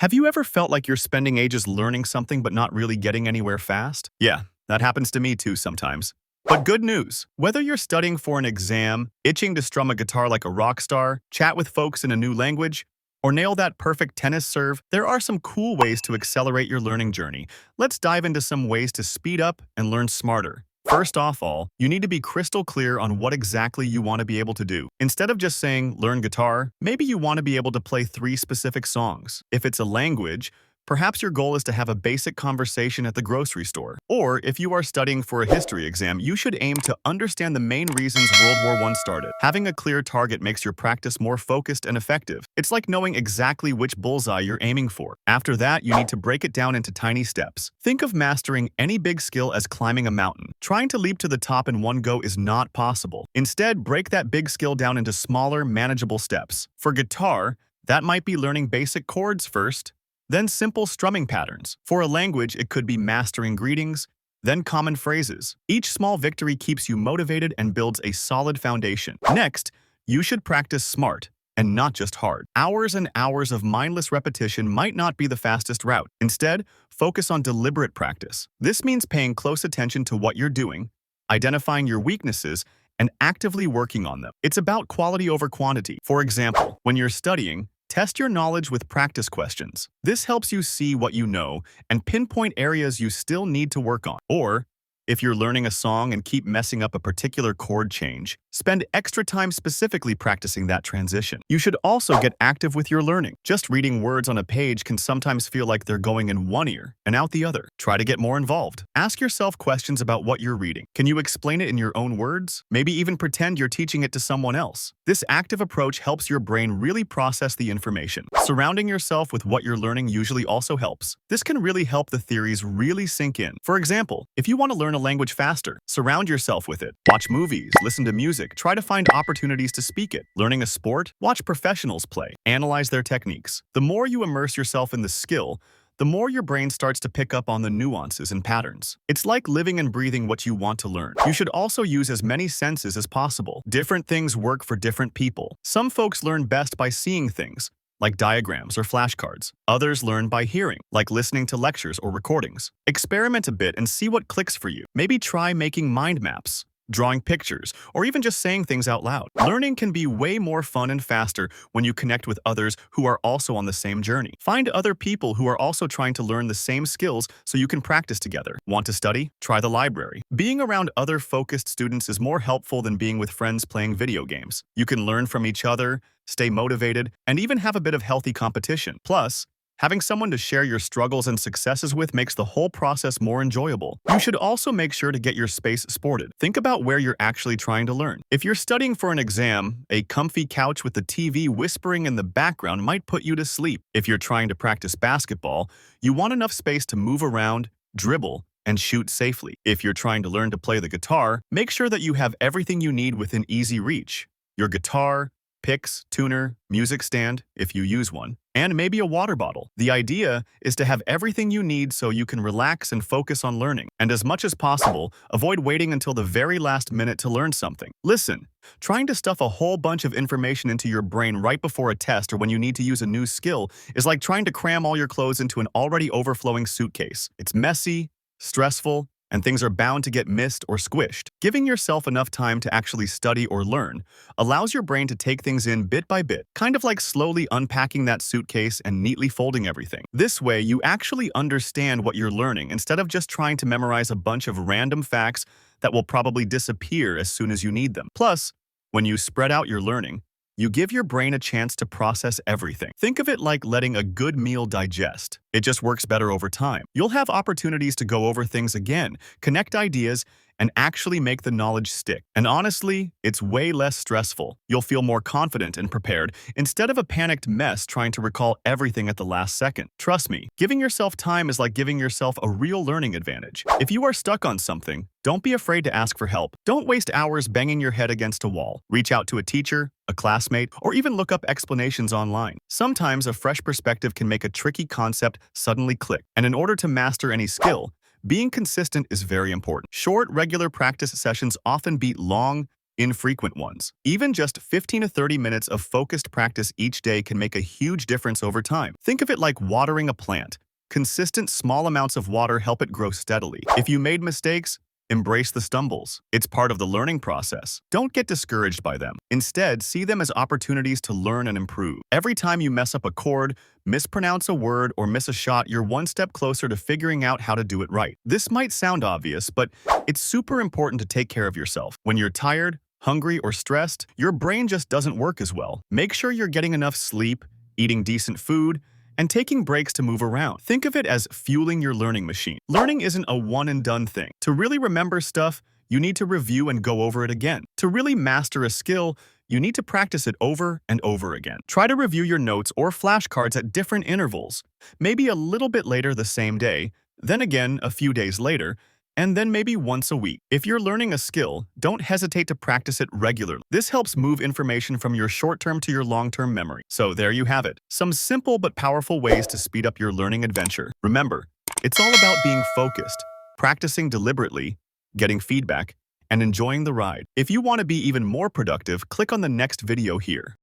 Have you ever felt like you're spending ages learning something but not really getting anywhere fast? Yeah, that happens to me too sometimes. But good news, whether you're studying for an exam, itching to strum a guitar like a rock star, chat with folks in a new language, or nail that perfect tennis serve, there are some cool ways to accelerate your learning journey. Let's dive into some ways to speed up and learn smarter. First off all, you need to be crystal clear on what exactly you want to be able to do. Instead of just saying, learn guitar, maybe you want to be able to play 3 specific songs. If it's a language, perhaps your goal is to have a basic conversation at the grocery store. Or if you are studying for a history exam, you should aim to understand the main reasons World War I started. Having a clear target makes your practice more focused and effective. It's like knowing exactly which bullseye you're aiming for. After that, you need to break it down into tiny steps. Think of mastering any big skill as climbing a mountain. Trying to leap to the top in one go is not possible. Instead, break that big skill down into smaller, manageable steps. For guitar, that might be learning basic chords first, then simple strumming patterns. For a language, it could be mastering greetings, then common phrases. Each small victory keeps you motivated and builds a solid foundation. Next, you should practice smart and not just hard. Hours and hours of mindless repetition might not be the fastest route. Instead, focus on deliberate practice. This means paying close attention to what you're doing, identifying your weaknesses, and actively working on them. It's about quality over quantity. For example, when you're studying, test your knowledge with practice questions. This helps you see what you know and pinpoint areas you still need to work on. Or, if you're learning a song and keep messing up a particular chord change, spend extra time specifically practicing that transition. You should also get active with your learning. Just reading words on a page can sometimes feel like they're going in one ear and out the other. Try to get more involved. Ask yourself questions about what you're reading. Can you explain it in your own words? Maybe even pretend you're teaching it to someone else. This active approach helps your brain really process the information. Surrounding yourself with what you're learning usually also helps. This can really help the theories really sink in. For example, if you want to learn a language faster, surround yourself with it. Watch movies, listen to music, try to find opportunities to speak it. Learning a sport? Watch professionals play. Analyze their techniques. The more you immerse yourself in the skill, the more your brain starts to pick up on the nuances and patterns. It's like living and breathing what you want to learn. You should also use as many senses as possible. Different things work for different people. Some folks learn best by seeing things, like diagrams or flashcards. Others learn by hearing, like listening to lectures or recordings. Experiment a bit and see what clicks for you. Maybe try making mind maps, drawing pictures, or even just saying things out loud. Learning can be way more fun and faster when you connect with others who are also on the same journey. Find other people who are also trying to learn the same skills so you can practice together. Want to study? Try the library. Being around other focused students is more helpful than being with friends playing video games. You can learn from each other, stay motivated, and even have a bit of healthy competition. Plus, having someone to share your struggles and successes with makes the whole process more enjoyable. You should also make sure to get your space sported. Think about where you're actually trying to learn. If you're studying for an exam, a comfy couch with the TV whispering in the background might put you to sleep. If you're trying to practice basketball, you want enough space to move around, dribble, and shoot safely. If you're trying to learn to play the guitar, make sure that you have everything you need within easy reach. Your guitar, picks, tuner, music stand, if you use one, and maybe a water bottle. The idea is to have everything you need so you can relax and focus on learning. And as much as possible, avoid waiting until the very last minute to learn something. Listen, trying to stuff a whole bunch of information into your brain right before a test or when you need to use a new skill is like trying to cram all your clothes into an already overflowing suitcase. It's messy, stressful, and things are bound to get missed or squished. Giving yourself enough time to actually study or learn allows your brain to take things in bit by bit, kind of like slowly unpacking that suitcase and neatly folding everything. This way, you actually understand what you're learning instead of just trying to memorize a bunch of random facts that will probably disappear as soon as you need them. Plus, when you spread out your learning, you give your brain a chance to process everything. Think of it like letting a good meal digest. It just works better over time. You'll have opportunities to go over things again, connect ideas, and actually make the knowledge stick. And honestly, it's way less stressful. You'll feel more confident and prepared instead of a panicked mess trying to recall everything at the last second. Trust me, giving yourself time is like giving yourself a real learning advantage. If you are stuck on something, don't be afraid to ask for help. Don't waste hours banging your head against a wall. Reach out to a teacher, a classmate, or even look up explanations online. Sometimes a fresh perspective can make a tricky concept suddenly click. And in order to master any skill, being consistent is very important. Short, regular practice sessions often beat long, infrequent ones. Even just 15 to 30 minutes of focused practice each day can make a huge difference over time. Think of it like watering a plant. Consistent small amounts of water help it grow steadily. If you made mistakes, embrace the stumbles. It's part of the learning process. Don't get discouraged by them. Instead, see them as opportunities to learn and improve. Every time you mess up a chord, mispronounce a word, or miss a shot, you're one step closer to figuring out how to do it right. This might sound obvious, but it's super important to take care of yourself. When you're tired, hungry, or stressed, your brain just doesn't work as well. Make sure you're getting enough sleep, eating decent food, and taking breaks to move around. Think of it as fueling your learning machine. Learning isn't a one-and-done thing. To really remember stuff, you need to review and go over it again. To really master a skill, you need to practice it over and over again. Try to review your notes or flashcards at different intervals, maybe a little bit later the same day, then again a few days later, and then maybe once a week. If you're learning a skill, don't hesitate to practice it regularly. This helps move information from your short-term to your long-term memory. So there you have it. Some simple but powerful ways to speed up your learning adventure. Remember, it's all about being focused, practicing deliberately, getting feedback, and enjoying the ride. If you want to be even more productive, click on the next video here.